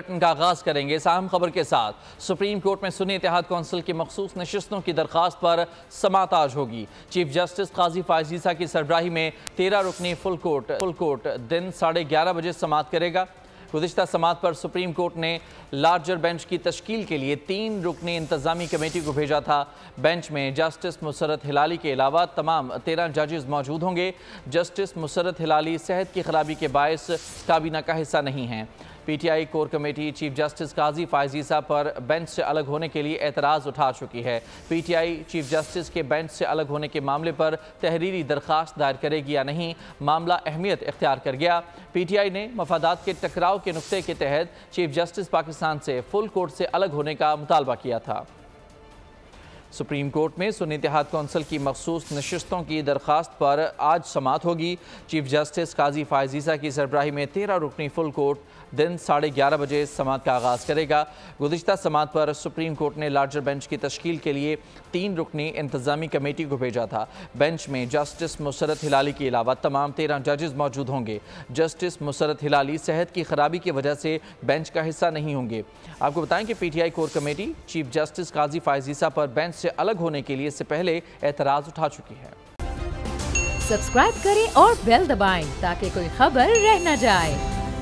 का आगाज करेंगे इस अहम खबर के साथ। सुप्रीम कोर्ट में सुन्नी इत्तेहाद कौंसिल की मखसूस नशिस्तों की दरखास्त पर समाअत आज होगी। चीफ जस्टिस काजी फायज ईसा की सरबराही में 13 रुकनी फुल कोर्ट दिन 11:30 बजे समाअत करेगा। गुज़िश्ता समाअत पर सुप्रीम कोर्ट ने लार्जर बेंच की तश्कील के लिए 3 रुकनी इंतजामी कमेटी को भेजा था। बेंच में जस्टिस मुसर्रत हिलाली के अलावा तमाम 13 जजेस मौजूद होंगे। जस्टिस मुसर्रत हिलाली सेहत की खराबी के बायस काबीना का हिस्सा नहीं हैं। PTI core committee chief justice Qazi Faez Isa पर बेंच से अलग होने के लिए एतराज़ उठा चुकी है। पीटीआई चीफ जस्टिस के बेंच से अलग होने के मामले पर तहरीरी दरखास्त दायर करेगी या नहीं, मामला अहमियत इख्तियार कर गया। पीटीआई ने मफादात के टकराव के नुक्ते के तहत चीफ जस्टिस पाकिस्तान से फुल कोर्ट से अलग होने का मुतालबा किया था। सुप्रीम कोर्ट में सुन्नी इत्तेहाद कौंसिल की मखसूस नशिस्तों की दरखास्त पर आज समाअत होगी। चीफ जस्टिस काजी फायज ईसा की सरबराही में 13 रुकनी फुल कोर्ट दिन 11:30 बजे समाअत का आगाज़ करेगा। गुज़िश्ता समाअत पर सुप्रीम कोर्ट ने लार्जर बेंच की तश्कील के लिए 3 रुकनी इंतजामी कमेटी को भेजा था। बेंच में जस्टिस मुसर्रत हिलाली के अलावा तमाम 13 जजेस मौजूद होंगे। जस्टिस मुसर्रत हिलाली सेहत की खराबी की वजह से बेंच का हिस्सा नहीं होंगे। आपको बताएं कि PTI core committee chief justice Qazi Faez Isa पर बेंच से अलग होने के लिए इससे पहले एतराज़ उठा चुकी है। सब्सक्राइब करें और बेल दबाएं ताकि कोई खबर रह न जाए।